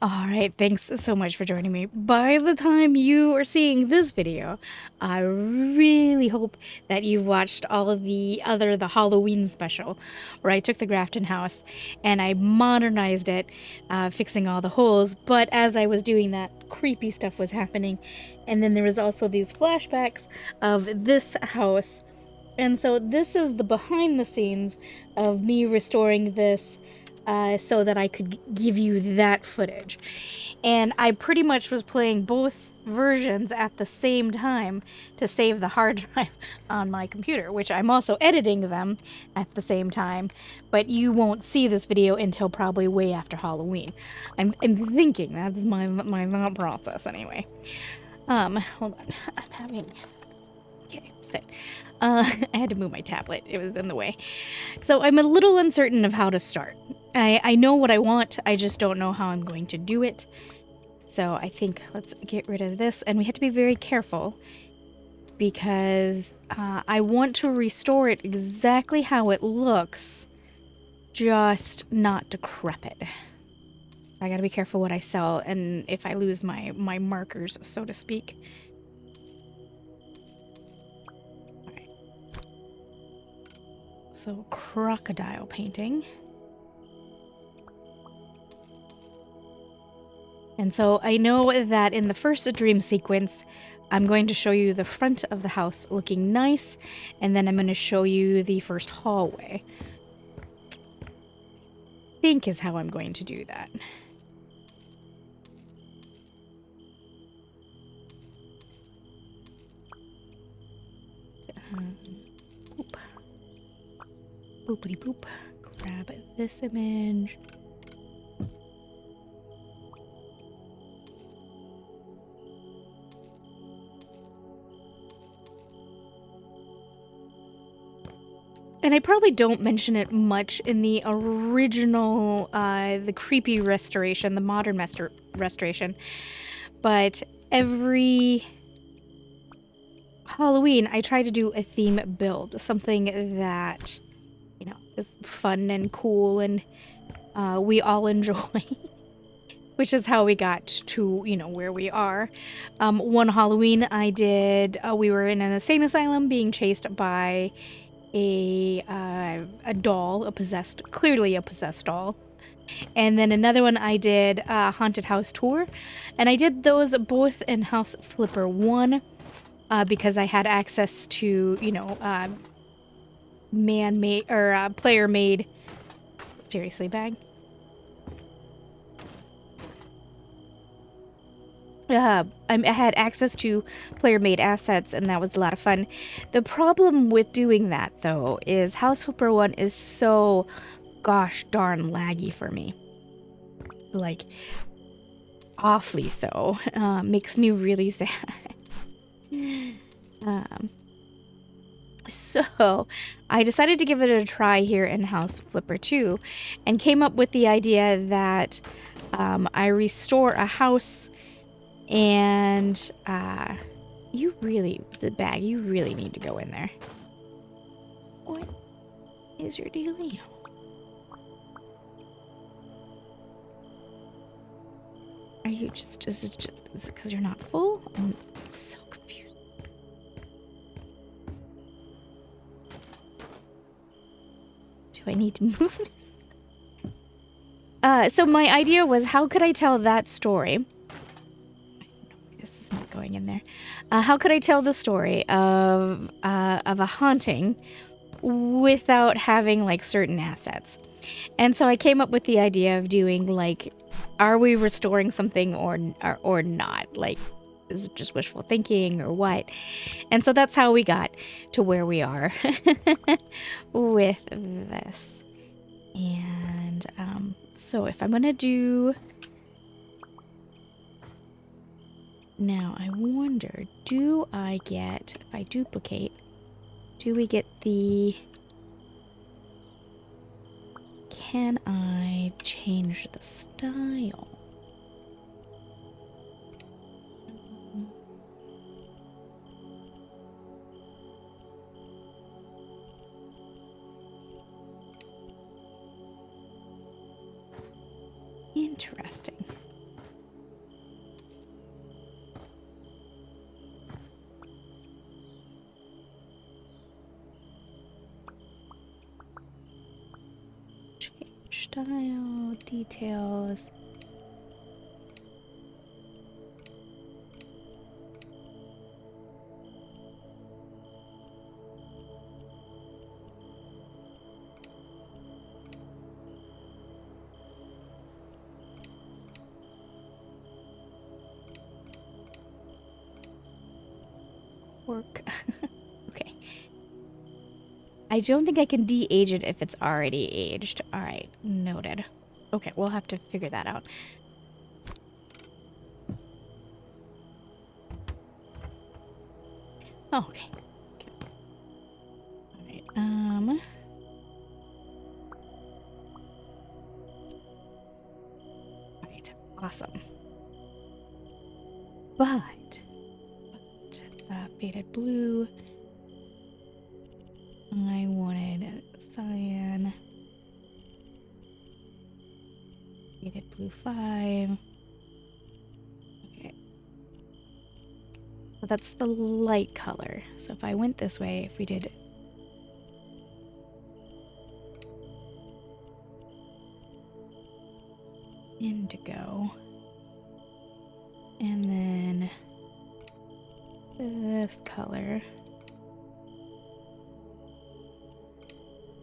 All right, thanks so much for joining me. By the time you are seeing this video, I really hope that you've watched all of the Halloween special, where I took the Grafton house and I modernized it, fixing all the holes. But as I was doing that, creepy stuff was happening. And then there was also these flashbacks of this house. And so this is the behind the scenes of me restoring this so that I could give you that footage. And I pretty much was playing both versions at the same time to save the hard drive on my computer, which I'm also editing them at the same time, but you won't see this video until probably way after Halloween. I'm thinking that's my thought process anyway. Hold on, I'm having... Okay, sit. I had to move my tablet. It was in the way. So I'm a little uncertain of how to start. I know what I want. I just don't know how I'm going to do it. So I think let's get rid of this. And we have to be very careful because I want to restore it exactly how it looks, just not decrepit. I gotta be careful what I sell and if I lose my markers, so to speak. So, crocodile painting. And so I know that in the first dream sequence, I'm going to show you the front of the house looking nice, and then I'm going to show you the first hallway. I think is how I'm going to do that. Boop. Boopity boop. Grab this image. And I probably don't mention it much in the original, the creepy restoration, the modern restoration, but every Halloween I try to do a theme build, something that, you know, is fun and cool and we all enjoy, which is how we got to, you know, where we are. One Halloween I did, we were in an insane asylum being chased by a doll, clearly a possessed doll. And then another one I did a haunted house tour, and I did those both in House Flipper 1 because I had access to, you know, man-made or player-made. Seriously, bag. I had access to player-made assets, and that was a lot of fun. The problem with doing that, though, is House Flipper 1 is so gosh darn laggy for me. Like, awfully so. Makes me really sad. So, I decided to give it a try here in House Flipper 2, and came up with the idea that I restore a house. And, you really need to go in there. What is your dealio? Are you just, is it because you're not full? I'm so confused. Do I need to move this? So my idea was, how could I tell that story? Not going in there. How could I tell the story of a haunting without having like certain assets? And so I came up with the idea of doing like, are we restoring something or not? Like, is it just wishful thinking or what? And so that's how we got to where we are with this. And so if I'm gonna do... Now, I wonder, do I get, if I duplicate, do we get the... Can I change the style? Interesting. style, details. Work. Okay. I don't think I can de-age it if it's already aged. All right, noted. Okay, we'll have to figure that out. Oh, okay. All right. All right. Awesome. But faded blue. I wanted cyan. Faded blue 5. Okay. So that's the light color. So if I went this way, if we did indigo, and then this color,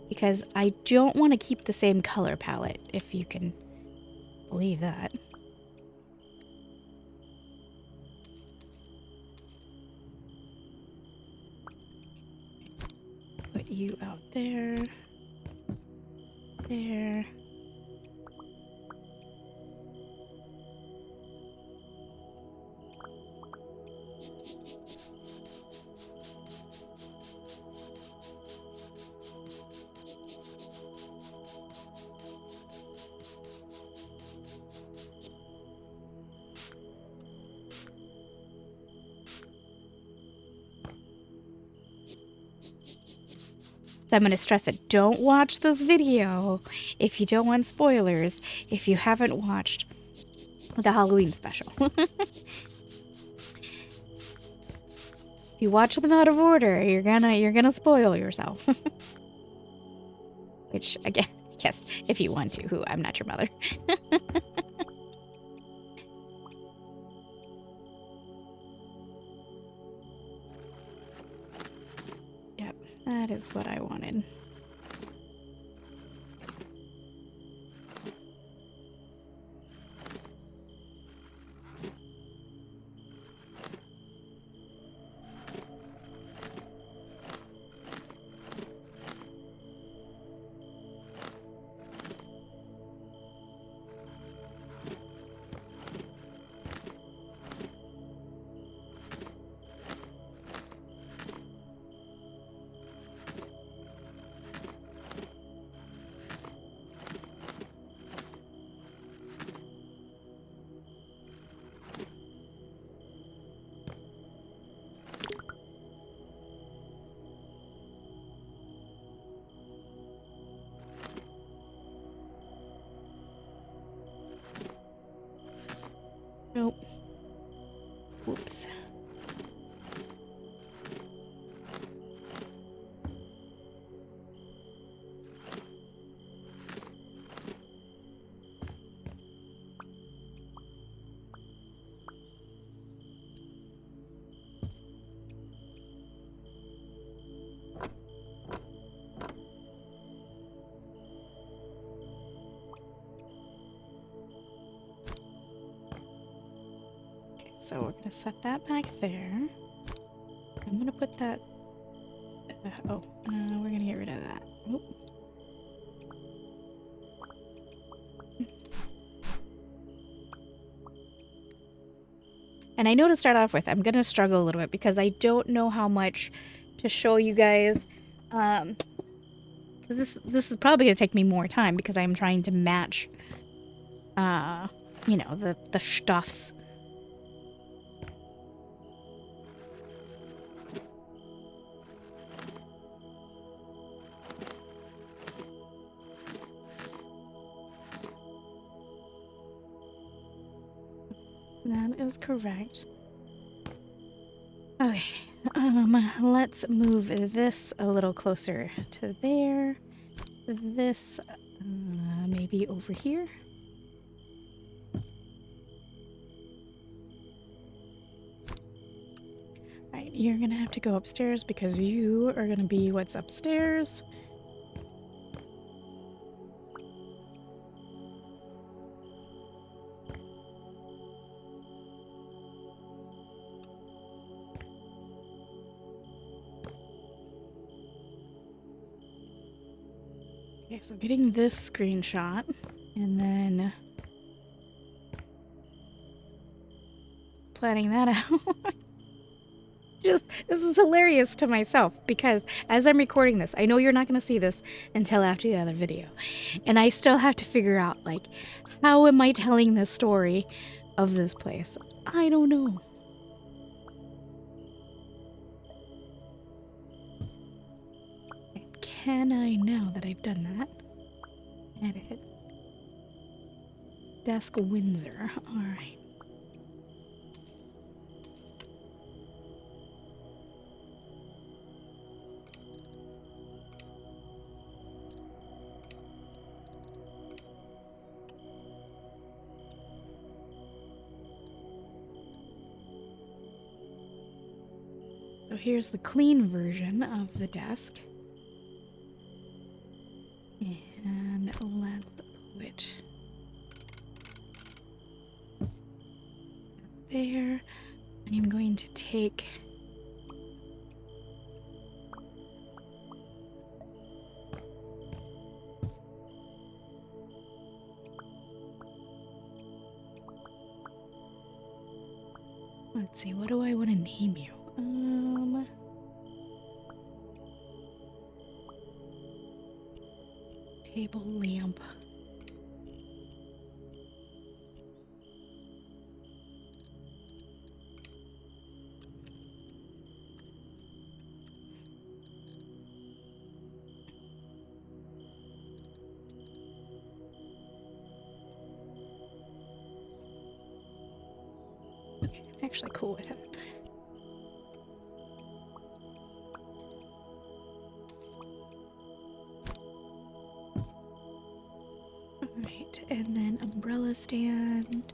because I don't want to keep the same color palette, if you can believe that. Put you out there. There. I'm going to stress it. Don't watch this video if you don't want spoilers, if you haven't watched the Halloween special. If you watch them out of order, you're gonna spoil yourself. Which, again, yes, if you want to, I'm not your mother. Yep, that is what I wanted. Nope. Whoops. So we're going to set that back there. I'm going to put that... we're going to get rid of that. Oop. And I know to start off with, I'm going to struggle a little bit because I don't know how much to show you guys. Because this is probably going to take me more time because I'm trying to match, you know, the stuffs. That is correct. Okay, let's move this a little closer to there. This, Maybe over here. Alright, you're gonna have to go upstairs because you are gonna be what's upstairs. Okay, so getting this screenshot and then planning that out. Just, this is hilarious to myself because as I'm recording this, I know you're not going to see this until after the other video. And I still have to figure out, like, how am I telling this story of this place? I don't know. Can I, now that I've done that, edit desk Windsor? All right. So here's the clean version of the desk. And let's put there. I'm going to take let's see, what do I want to name you? Table lamp. Okay, I'm actually cool with it. Alright, and then umbrella stand.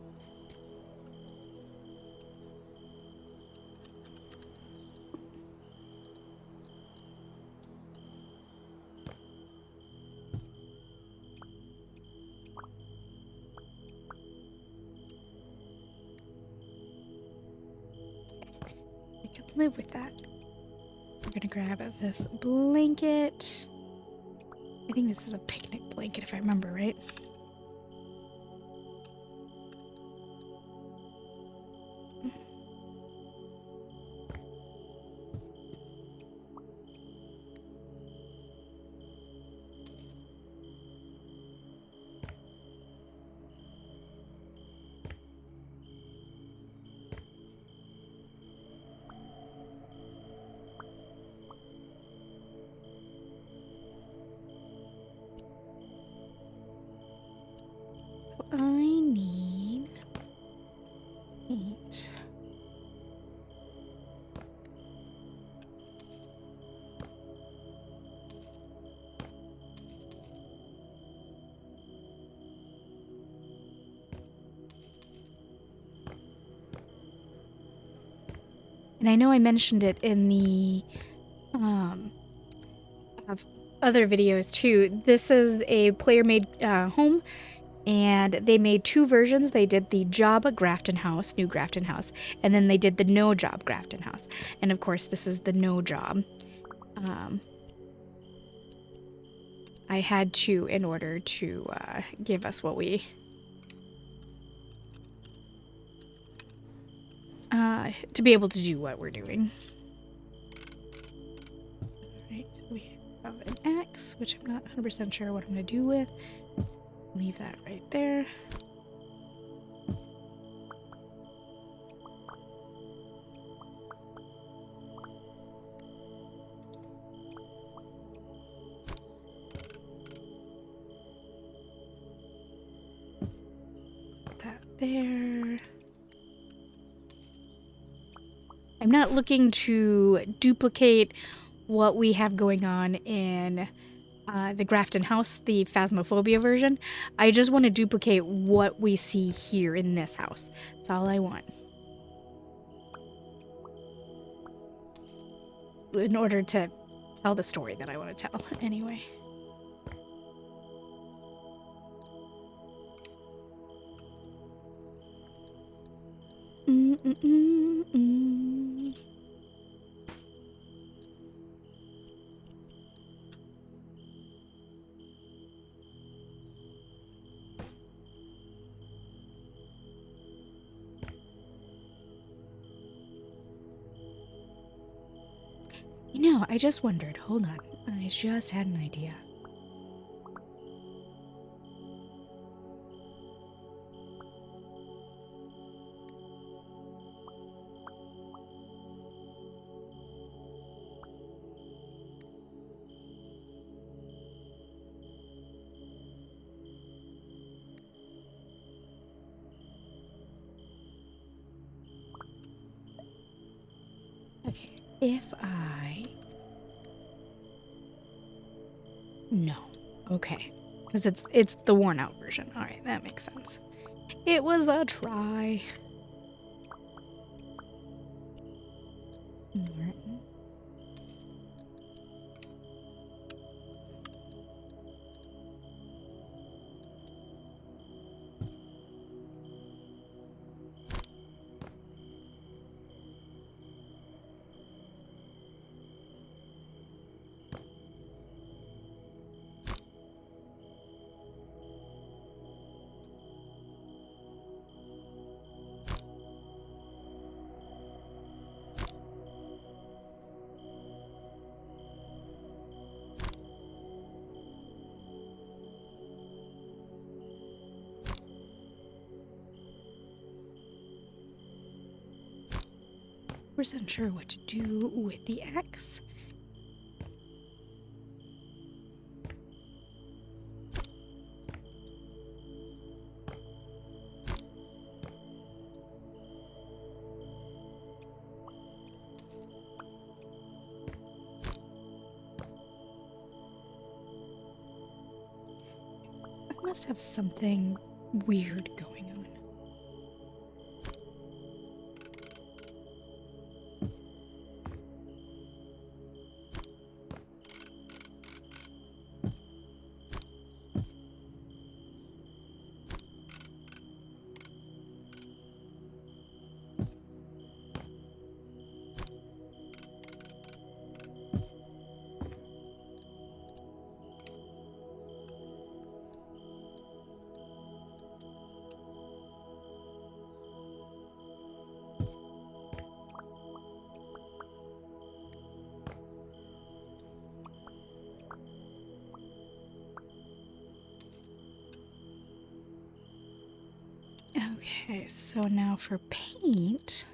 I can live with that. We're gonna grab this blanket. I think this is a picnic blanket if I remember right. I need 8. And I know I mentioned it in the of other videos too. This is a player-made home. And they made 2 versions. They did the job Grafton house, new Grafton house, and then they did the no job Grafton house. And of course, this is the no job. I had to in order to give us what we to be able to do what we're doing. All right, we have an X, which I'm not 100% sure what I'm going to do with. Leave that right there. Put that there. I'm not looking to duplicate what we have going on in the Grafton house, the Phasmophobia version. I just want to duplicate what we see here in this house. That's all I want. In order to tell the story that I want to tell, anyway. You know, I just wondered. Hold on. I just had an idea. Okay, if I... No. Okay. Because it's the worn out version. Alright, that makes sense. It was a try. Martin. Percent sure what to do with the X. I must have something weird going on. Okay, so now for paint.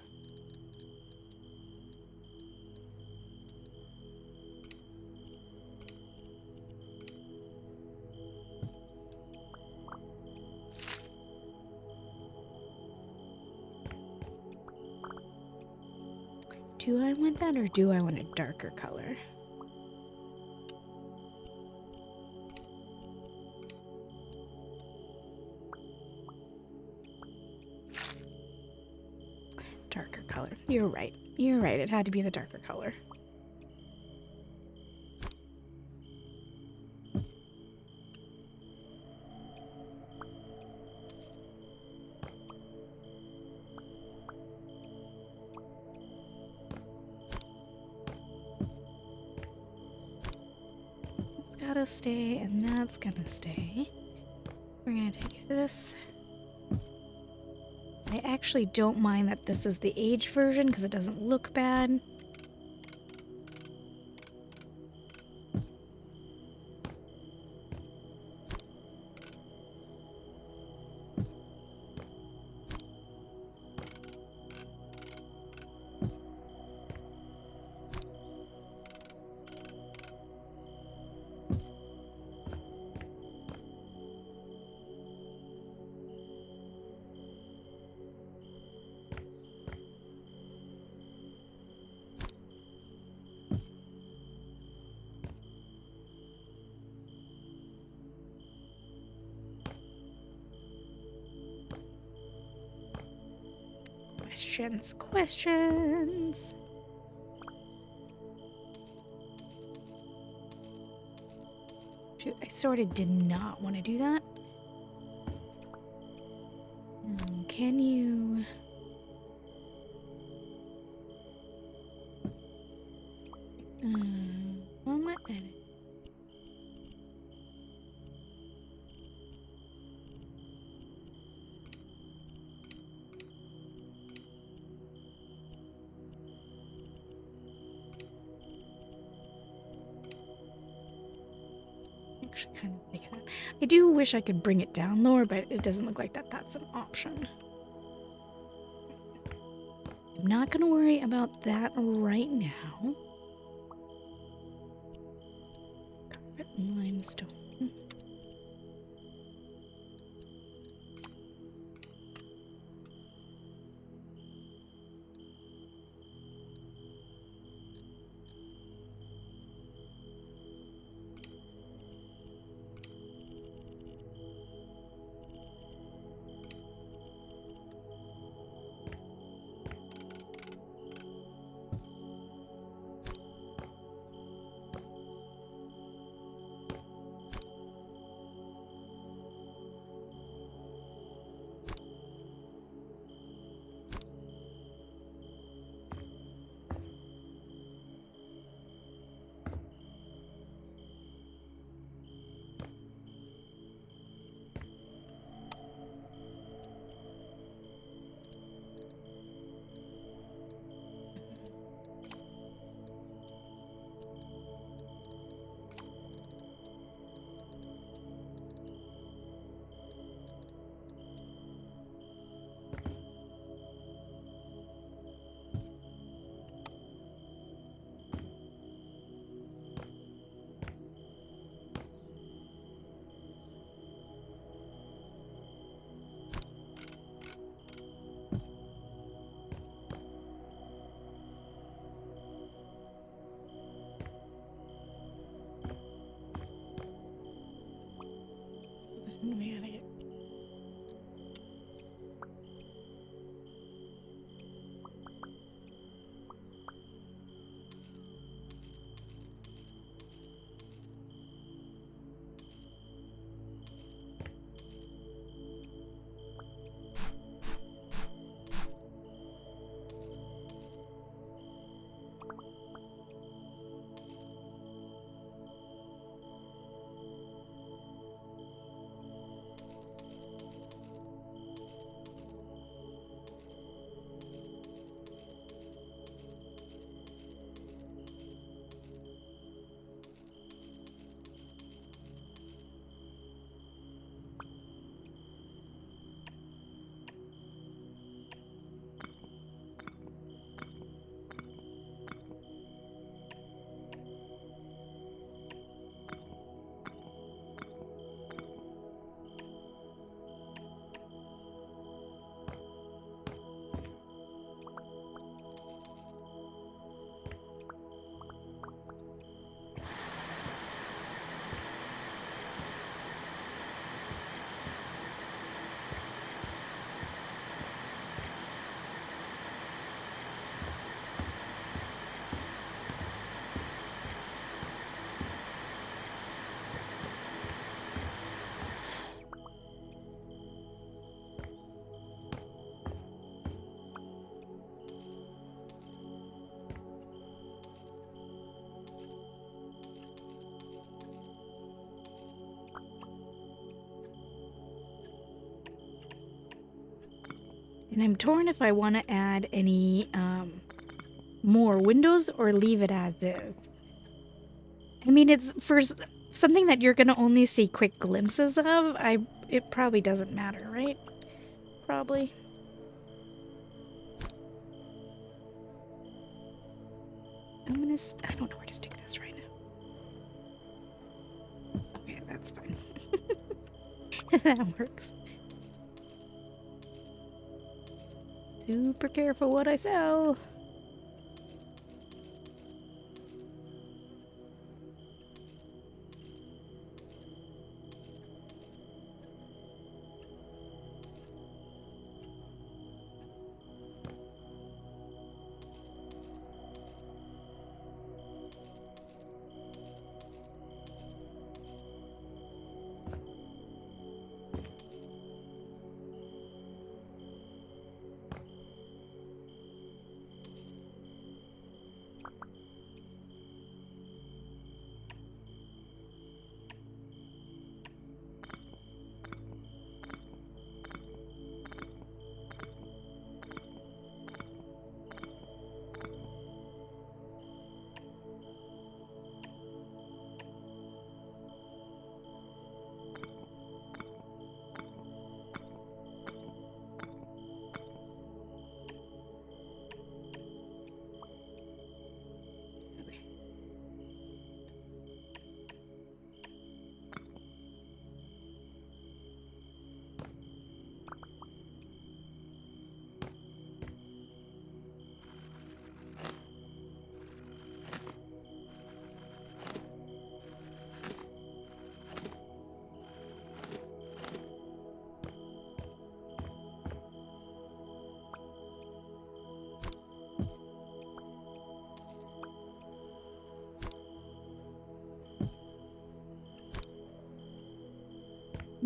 Do I want that or do I want a darker color? Darker color. You're right. You're right. It had to be the darker color. That's gotta stay, and that's gonna stay. We're gonna take this. I actually don't mind that this is the aged version because it doesn't look bad. Questions. Shoot, I sort of did not want to do that. Can you... Moment edit. Actually, kind of like that. I do wish I could bring it down lower, but it doesn't look like that's an option. I'm not going to worry about that right now. Carpet and limestone. And I'm torn if I want to add any more windows or leave it as is. I mean, it's for something that you're going to only see quick glimpses of. It probably doesn't matter, right? Probably. I don't know where to stick this right now. Okay, that's fine. That works. Super careful what I sell.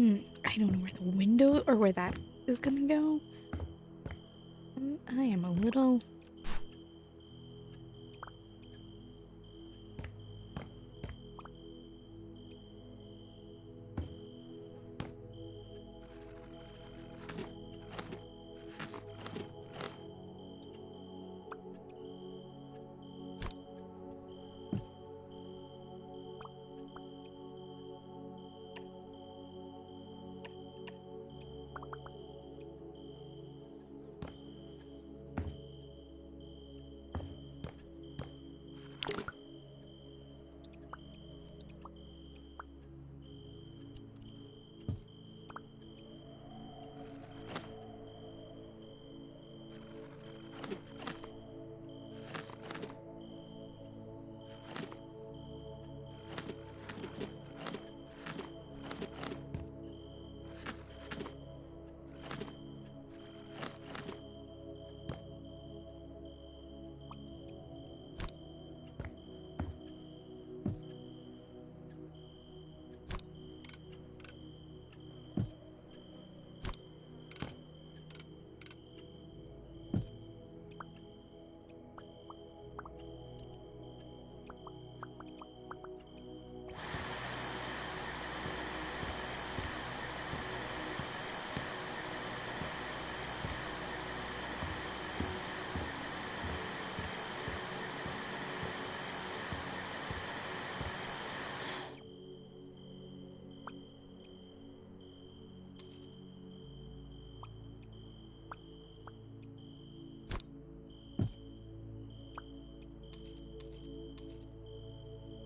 I don't know where the window or where that is gonna go. I am a little...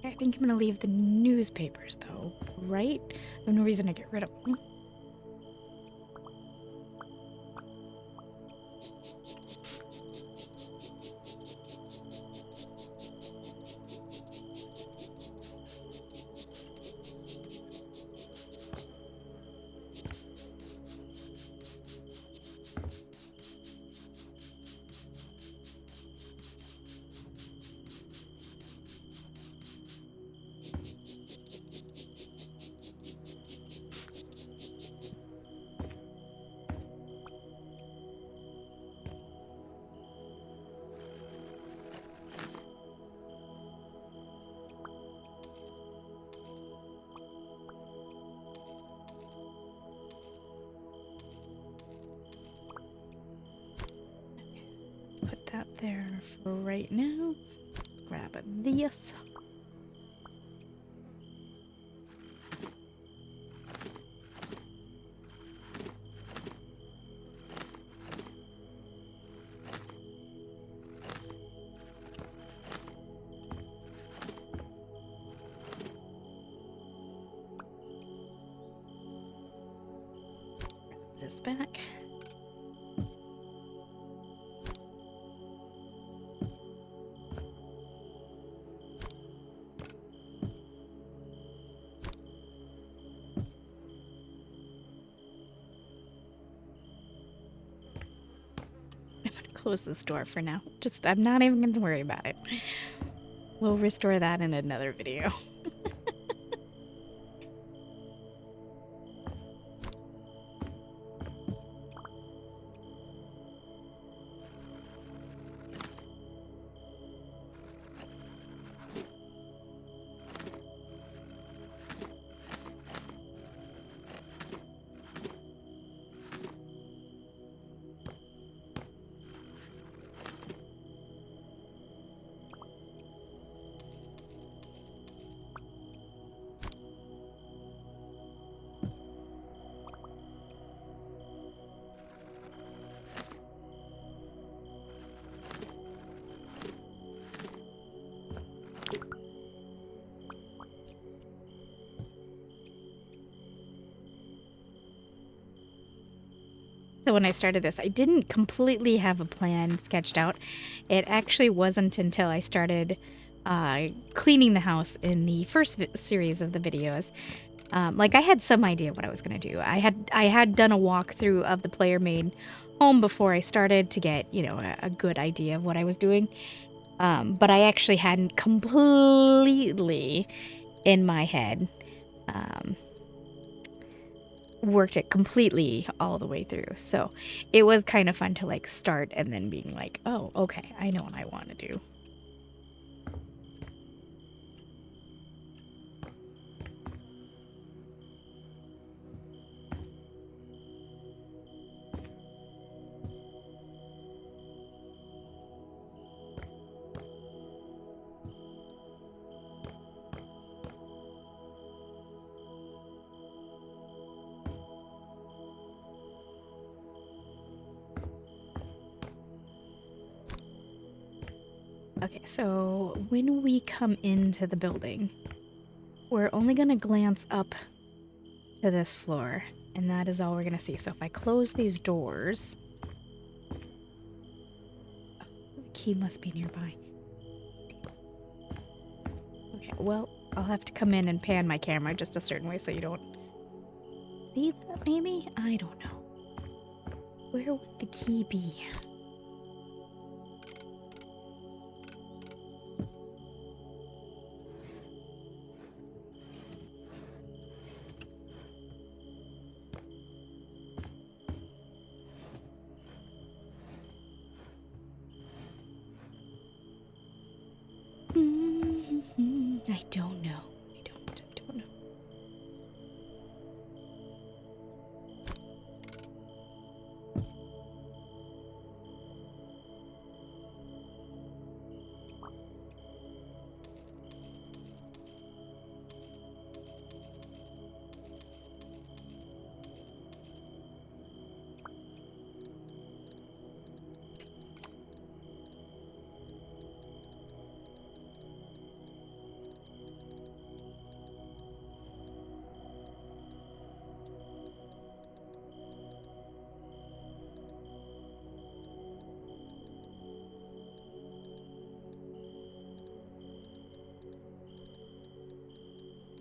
I think I'm gonna leave the newspapers, though, right? I have no reason to get rid of them. Put that there for right now. Let's grab this. Grab this back. Close this door for now. I'm not even going to worry about it. We'll restore that in another video. So when I started this, I didn't completely have a plan sketched out. It actually wasn't until I started cleaning the house in the first series of the videos. Like I had some idea what I was going to do. I had done a walkthrough of the player-made home before I started to get, you know, a good idea of what I was doing. But I actually hadn't completely in my head worked it completely all the way through. So it was kind of fun to like start and then being like, oh, okay, I know what I want to do. Okay, so when we come into the building, we're only going to glance up to this floor, and that is all we're going to see. So if I close these doors... Oh, the key must be nearby. Okay, well, I'll have to come in and pan my camera just a certain way so you don't see that, maybe? I don't know. Where would the key be? I don't know. I don't know.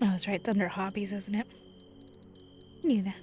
Oh, that's right. It's under hobbies, isn't it? I knew that.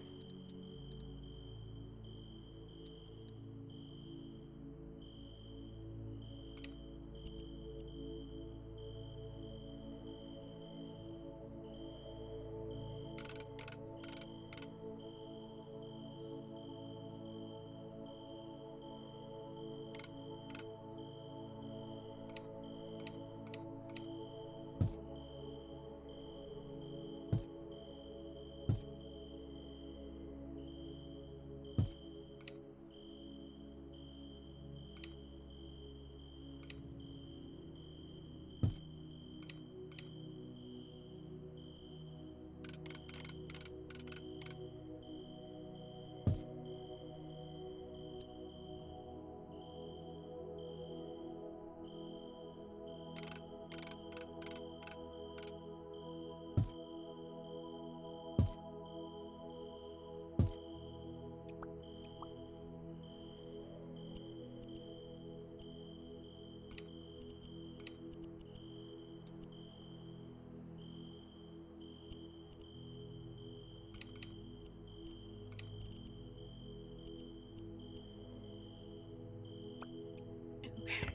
Okay.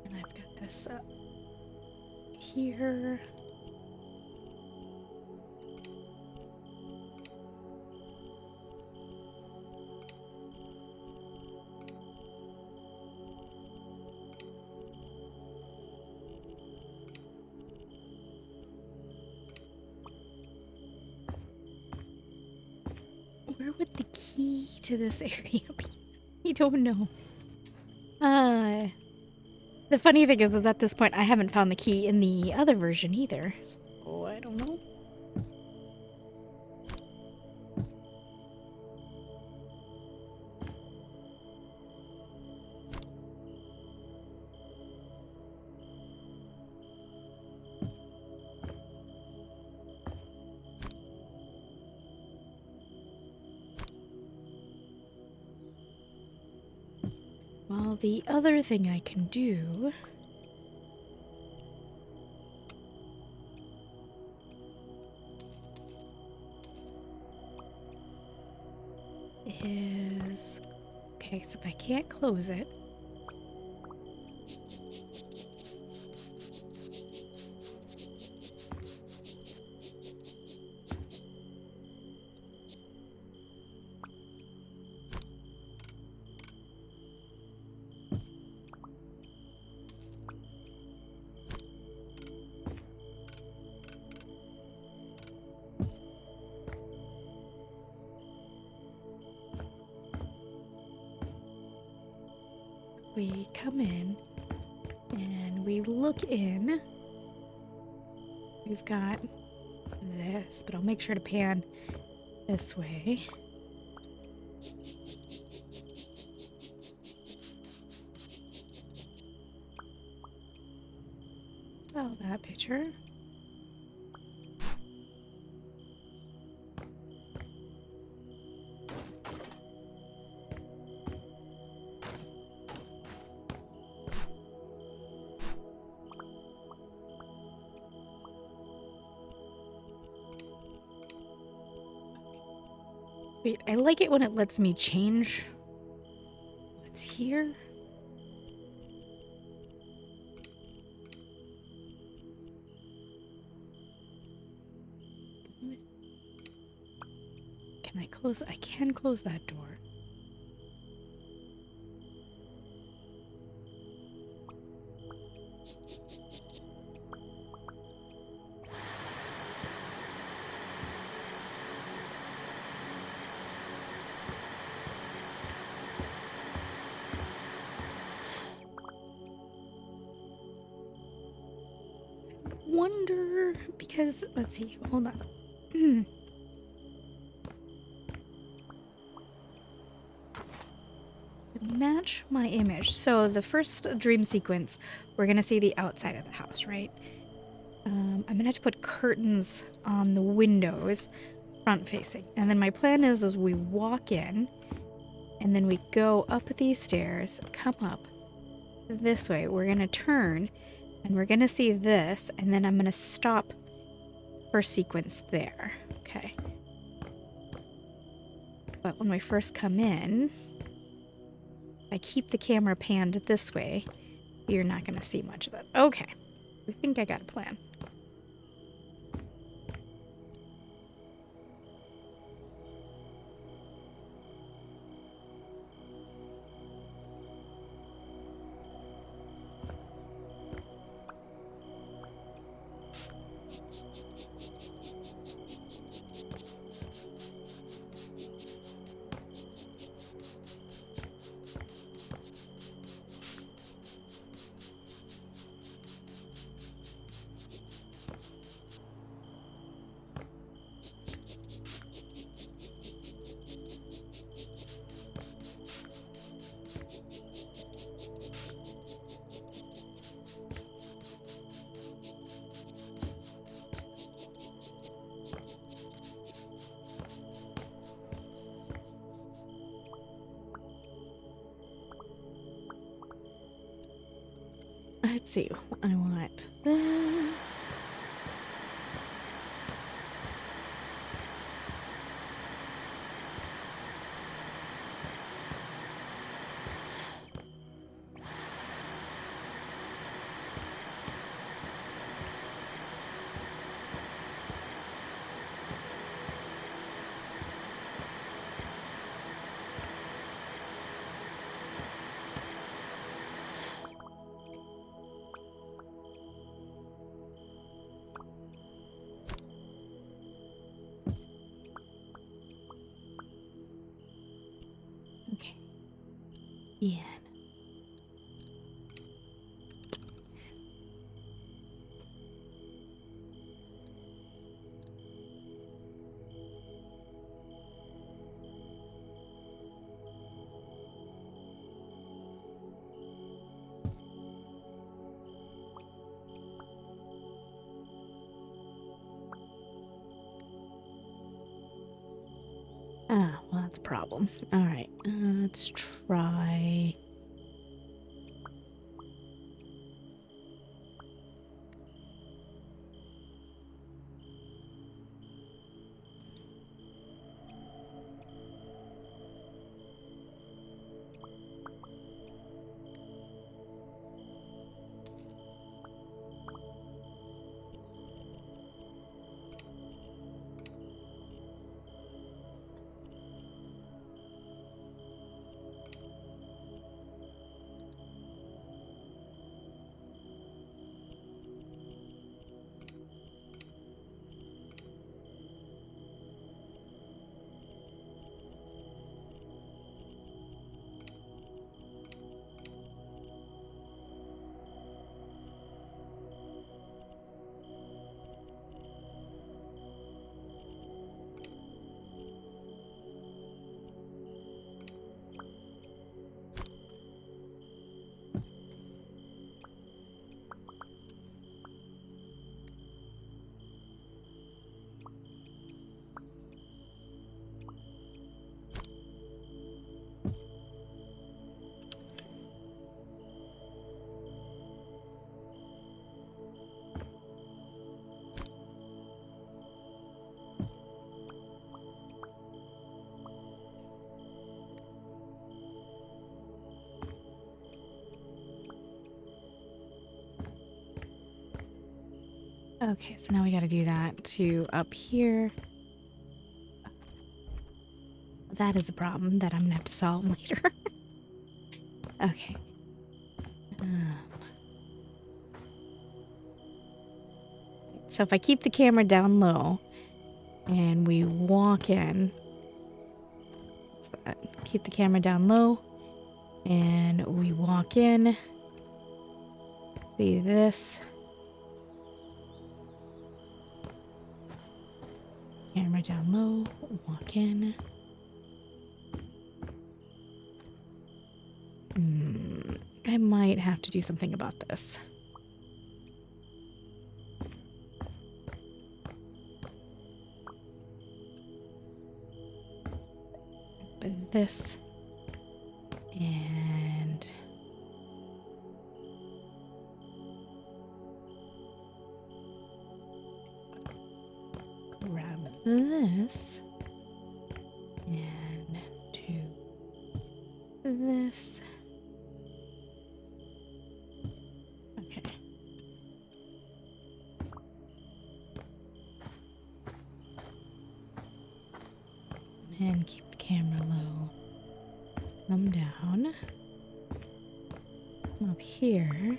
And I've got this up here. Where would the key to this area be? I don't know. The funny thing is that at this point I haven't found the key in the other version either. So I don't know. Well, the other thing I can do is... Okay, so if I can't close it... we come in and we look in. We've got this, but I'll make sure to pan this way. Oh, that picture. Sweet. I like it when it lets me change what's here. Can I close? I can close that door. Wonder, because let's see, hold on. To match my image. So the first dream sequence, we're gonna see the outside of the house, right? I'm gonna have to put curtains on the windows, front facing. And then my plan is we walk in and then we go up these stairs, come up this way. We're gonna turn and we're gonna see this, and then I'm gonna stop first sequence there. Okay. But when we first come in, I keep the camera panned this way. You're not gonna see much of that. Okay. I think I got a plan. Let's see. I want this. Okay. Yeah. Ah, well, that's a problem. All right, let's try. Okay, so now we gotta do that to up here. That is a problem that I'm gonna have to solve later. Okay. So if I keep the camera down low and we walk in, what's that? Keep the camera down low and we walk in. See this? Camera down low, walk in. I might have to do something about this. But this and grab this and do this. Okay. And keep the camera low. Come down. Come up here.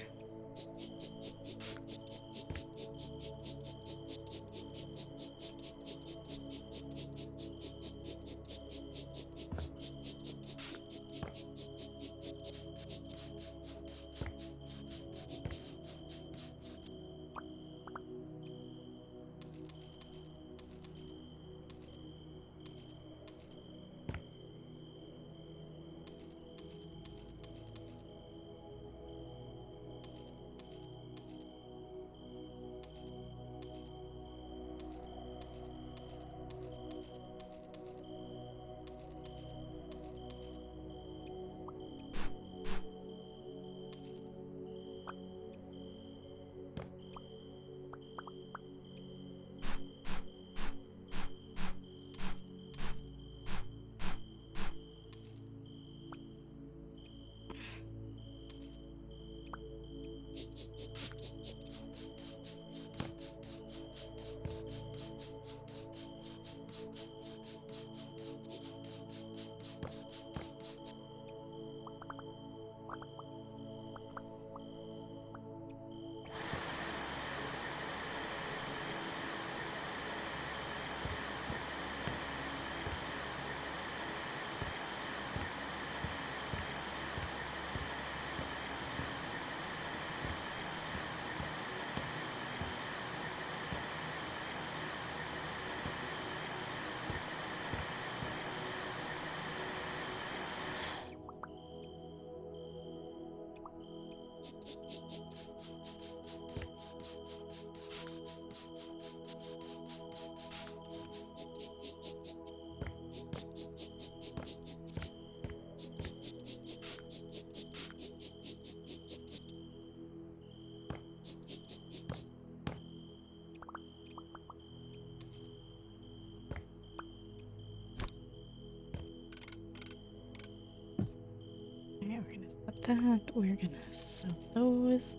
That we're gonna sell those.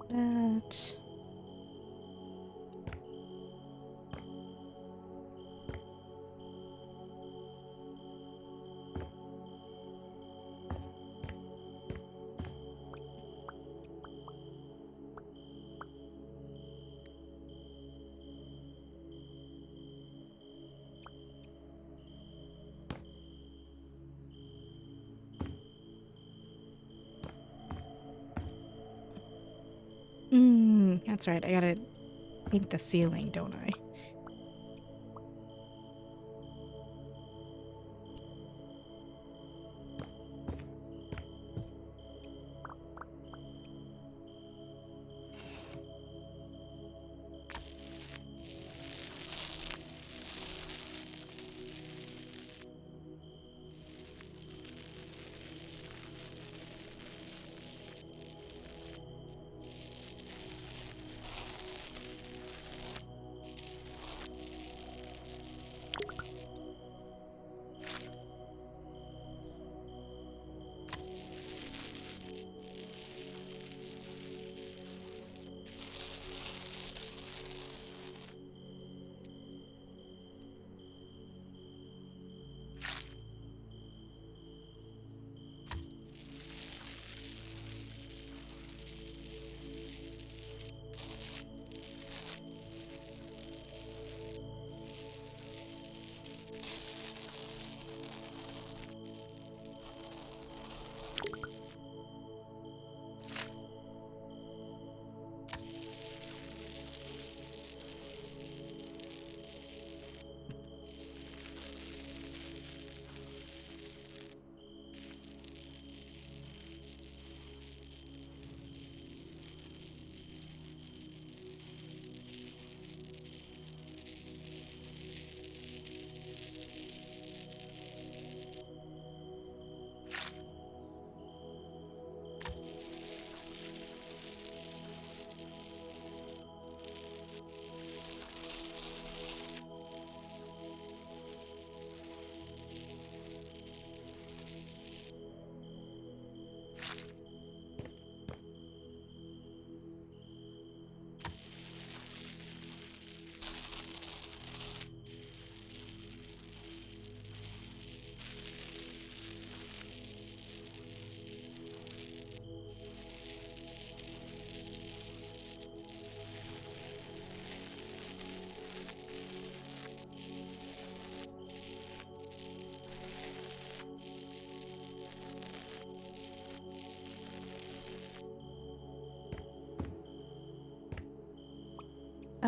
That. That's right. I gotta paint the ceiling, don't I?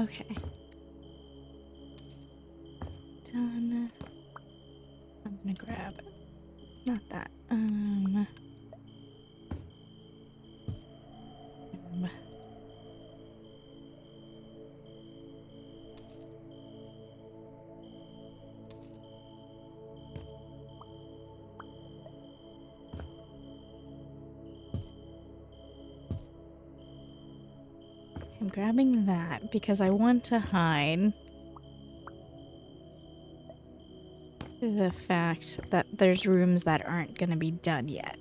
Okay. Done. I'm gonna grab it. Not that. I'm grabbing that because I want to hide the fact that there's rooms that aren't gonna be done yet.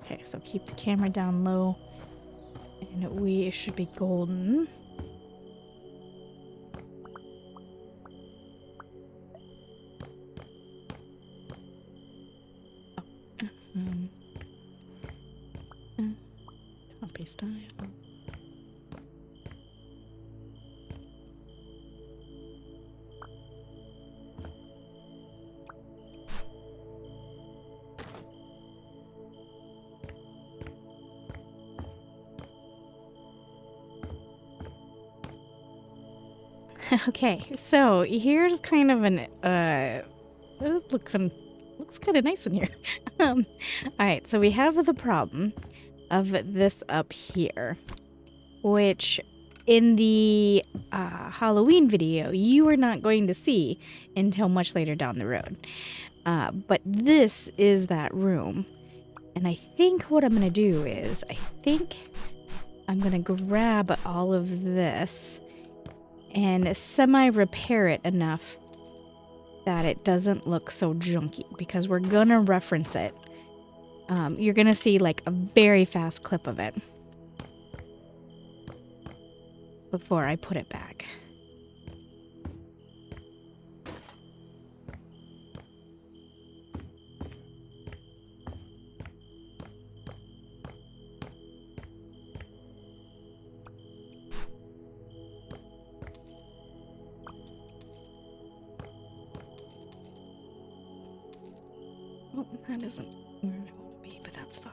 Okay, so keep the camera down low, and we should be golden. Copy style. Okay, so here's kind of an looks kind of nice in here. All right, so we have the problem of this up here, which in the Halloween video you are not going to see until much later down the road. But this is that room, and I think what I'm gonna do is I'm gonna grab all of this and semi-repair it enough that it doesn't look so junky, because we're gonna reference it. You're gonna see like a very fast clip of it before I put it back. Oh, that isn't where I want to be, but that's fine.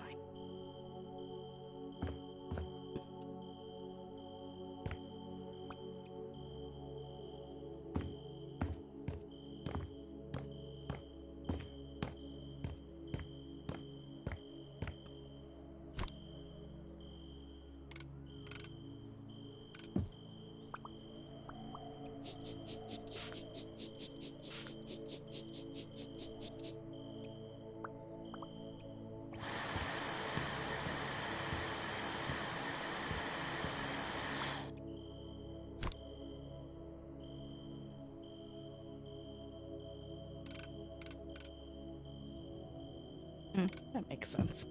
That makes sense.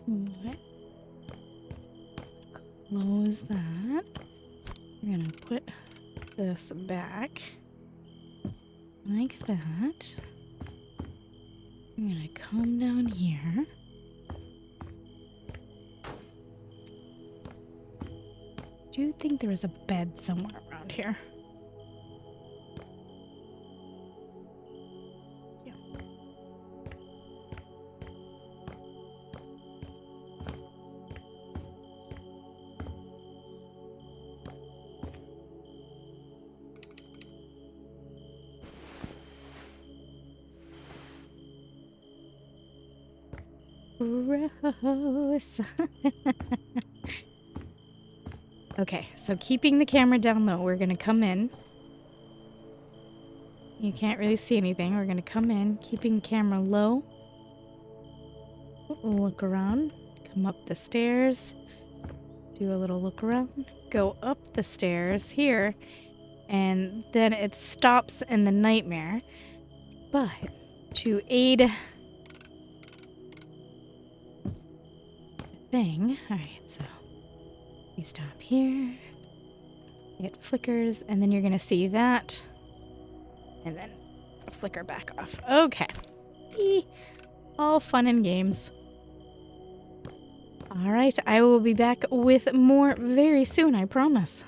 What? close that. We're gonna put this back like that. I'm gonna come down here. I do think there is a bed somewhere around here. Yeah. Gross. Okay, so keeping the camera down low, we're gonna come in. You can't really see anything. We're gonna come in, keeping the camera low. Look around, come up the stairs, do a little look around, go up the stairs here, and then it stops in the nightmare. But to aid the thing, alright, so we stop here, it flickers, and then you're gonna see that, and then flicker back off. Okay. See? All fun and games. Alright, I will be back with more very soon, I promise.